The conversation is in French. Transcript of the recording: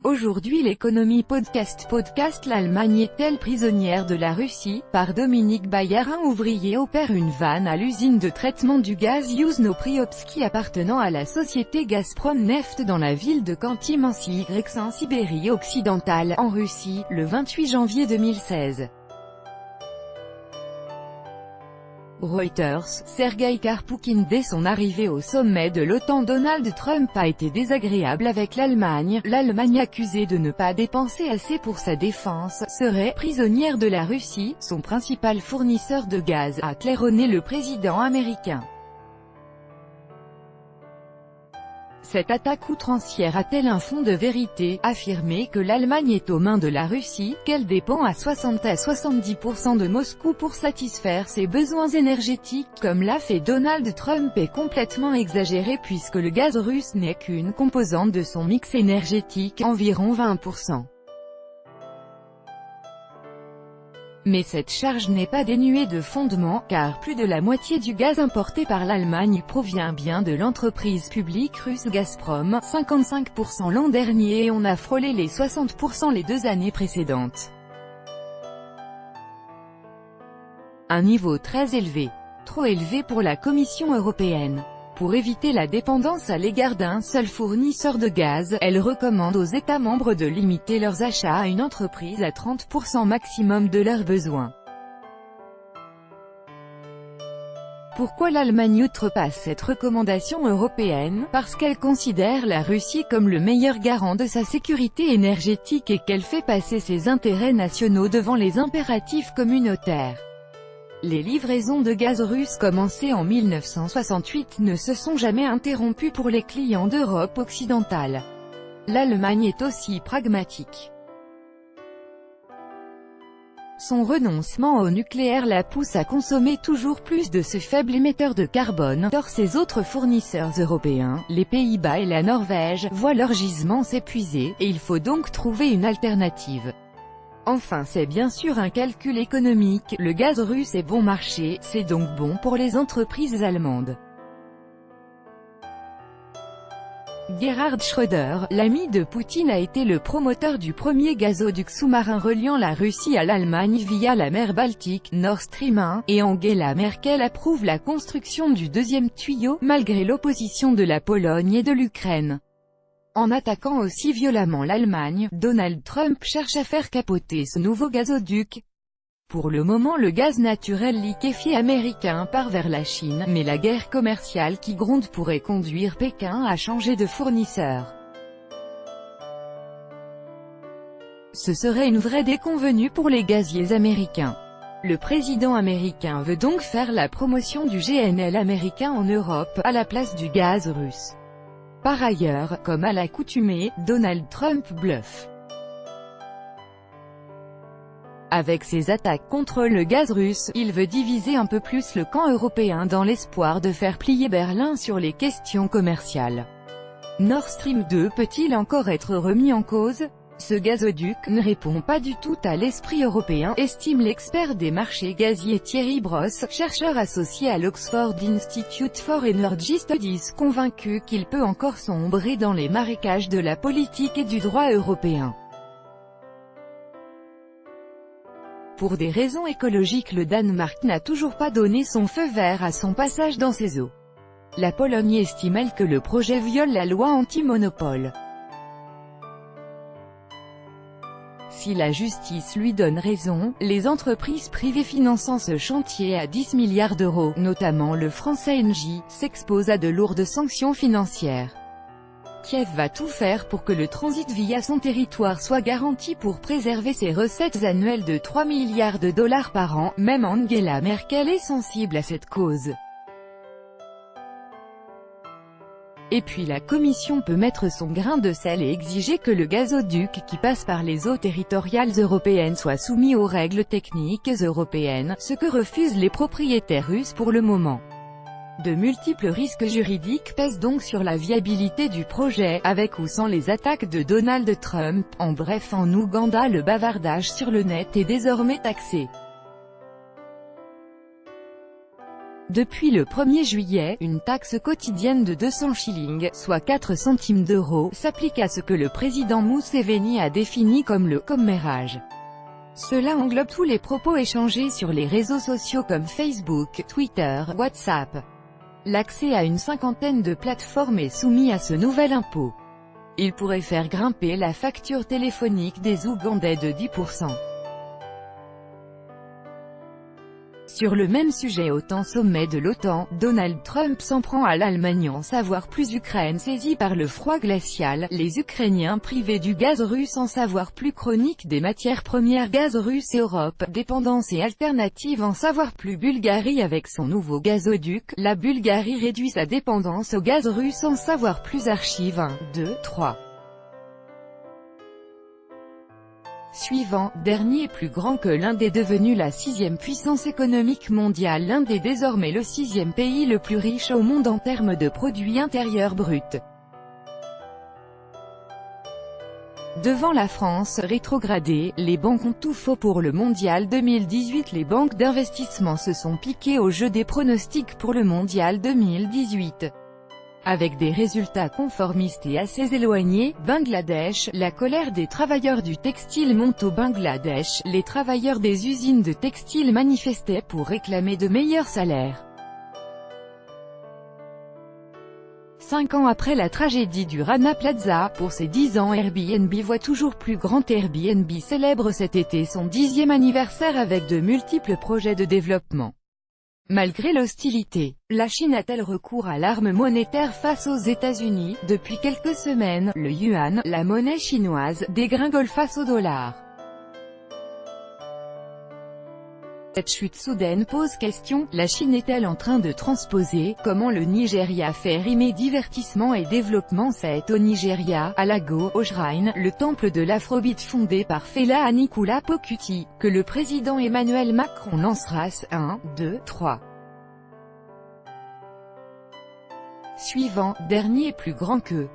Aujourd'hui l'économie podcast l'Allemagne est-elle prisonnière de la Russie, par Dominique Bayer. Un ouvrier opère une vanne à l'usine de traitement du gaz Yuzhno-Priobsky appartenant à la société Gazprom Neft dans la ville de Khanty-Mansi en Sibérie occidentale, en Russie, le 28 janvier 2016. Reuters, Sergueï Karpoukine. Dès son arrivée au sommet de l'OTAN, Donald Trump a été désagréable avec l'Allemagne. L'Allemagne, accusée de ne pas dépenser assez pour sa défense, serait prisonnière de la Russie, son principal fournisseur de gaz, a claironné le président américain. Cette attaque outrancière a-t-elle un fond de vérité? Affirmer que l'Allemagne est aux mains de la Russie, qu'elle dépend à 60 à 70% de Moscou pour satisfaire ses besoins énergétiques, comme l'a fait Donald Trump, est complètement exagéré puisque le gaz russe n'est qu'une composante de son mix énergétique, environ 20%. Mais cette charge n'est pas dénuée de fondement, car plus de la moitié du gaz importé par l'Allemagne provient bien de l'entreprise publique russe Gazprom, 55% l'an dernier, et on a frôlé les 60% les 2 années précédentes. Un niveau très élevé. Trop élevé pour la Commission européenne. Pour éviter la dépendance à l'égard d'un seul fournisseur de gaz, elle recommande aux États membres de limiter leurs achats à une entreprise à 30% maximum de leurs besoins. Pourquoi l'Allemagne outrepasse cette recommandation européenne? Parce qu'elle considère la Russie comme le meilleur garant de sa sécurité énergétique et qu'elle fait passer ses intérêts nationaux devant les impératifs communautaires. Les livraisons de gaz russe commencées en 1968 ne se sont jamais interrompues pour les clients d'Europe occidentale. L'Allemagne est aussi pragmatique. Son renoncement au nucléaire la pousse à consommer toujours plus de ce faible émetteur de carbone. Or ses autres fournisseurs européens, les Pays-Bas et la Norvège, voient leurs gisements s'épuiser, et il faut donc trouver une alternative. Enfin, c'est bien sûr un calcul économique, le gaz russe est bon marché, c'est donc bon pour les entreprises allemandes. Gerhard Schröder, l'ami de Poutine, a été le promoteur du premier gazoduc sous-marin reliant la Russie à l'Allemagne via la mer Baltique, Nord Stream 1, et Angela Merkel approuve la construction du deuxième tuyau, malgré l'opposition de la Pologne et de l'Ukraine. En attaquant aussi violemment l'Allemagne, Donald Trump cherche à faire capoter ce nouveau gazoduc. Pour le moment, le gaz naturel liquéfié américain part vers la Chine, mais la guerre commerciale qui gronde pourrait conduire Pékin à changer de fournisseur. Ce serait une vraie déconvenue pour les gaziers américains. Le président américain veut donc faire la promotion du GNL américain en Europe, à la place du gaz russe. Par ailleurs, comme à l'accoutumée, Donald Trump bluffe. Avec ses attaques contre le gaz russe, il veut diviser un peu plus le camp européen dans l'espoir de faire plier Berlin sur les questions commerciales. Nord Stream 2 peut-il encore être remis en cause? Ce gazoduc ne répond pas du tout à l'esprit européen, estime l'expert des marchés gaziers Thierry Brosse, chercheur associé à l'Oxford Institute for Energy Studies, convaincu qu'il peut encore sombrer dans les marécages de la politique et du droit européen. Pour des raisons écologiques, le Danemark n'a toujours pas donné son feu vert à son passage dans ses eaux. La Pologne estime elle que le projet viole la loi anti-monopole. Si la justice lui donne raison, les entreprises privées finançant ce chantier à 10 milliards d'euros, notamment le français Engie, s'exposent à de lourdes sanctions financières. Kiev va tout faire pour que le transit via son territoire soit garanti pour préserver ses recettes annuelles de 3 milliards de dollars par an. Même Angela Merkel est sensible à cette cause. Et puis la Commission peut mettre son grain de sel et exiger que le gazoduc qui passe par les eaux territoriales européennes soit soumis aux règles techniques européennes, ce que refusent les propriétaires russes pour le moment. De multiples risques juridiques pèsent donc sur la viabilité du projet, avec ou sans les attaques de Donald Trump. En bref, en Ouganda, le bavardage sur le net est désormais taxé. Depuis le 1er juillet, une taxe quotidienne de 200 shillings, soit 4 centimes d'euros, s'applique à ce que le président Museveni a défini comme le commérage. Cela englobe tous les propos échangés sur les réseaux sociaux comme Facebook, Twitter, WhatsApp. L'accès à une cinquantaine de plateformes est soumis à ce nouvel impôt. Il pourrait faire grimper la facture téléphonique des Ougandais de 10%. Sur le même sujet au temps sommet de l'OTAN, Donald Trump s'en prend à l'Allemagne en savoir plus. Ukraine saisie par le froid glacial, les Ukrainiens privés du gaz russe en savoir plus. Chronique des matières premières, gaz russe et Europe, dépendance et alternative en savoir plus. Bulgarie avec son nouveau gazoduc, la Bulgarie réduit sa dépendance au gaz russe en savoir plus. Archive 1, 2, 3. Suivant, dernier plus grand que l'Inde est devenu la 6e puissance économique mondiale. L'Inde est désormais le 6e pays le plus riche au monde en termes de produit intérieur brut. Devant la France, rétrogradée, les banques ont tout faux pour le mondial 2018. Les banques d'investissement se sont piquées au jeu des pronostics pour le mondial 2018. Avec des résultats conformistes et assez éloignés. Bangladesh, la colère des travailleurs du textile monte au Bangladesh. Les travailleurs des usines de textile manifestaient pour réclamer de meilleurs salaires. 5 ans après la tragédie du Rana Plaza, pour ses 10 ans, Airbnb voit toujours plus grand. Airbnb célèbre cet été son 10e anniversaire avec de multiples projets de développement. Malgré l'hostilité, la Chine a-t-elle recours à l'arme monétaire face aux États-Unis? Depuis quelques semaines, le yuan, la monnaie chinoise, dégringole face au dollar. Cette chute soudaine pose question, la Chine est-elle en train de transposer? Comment le Nigeria fait rimer divertissement et développement? C'est au Nigeria, à Lagos, au Shrine, le temple de l'afrobeat fondé par Fela Anikulapo Kuti, que le président Emmanuel Macron lancera 1, 2, 3. Suivant, dernier plus grand que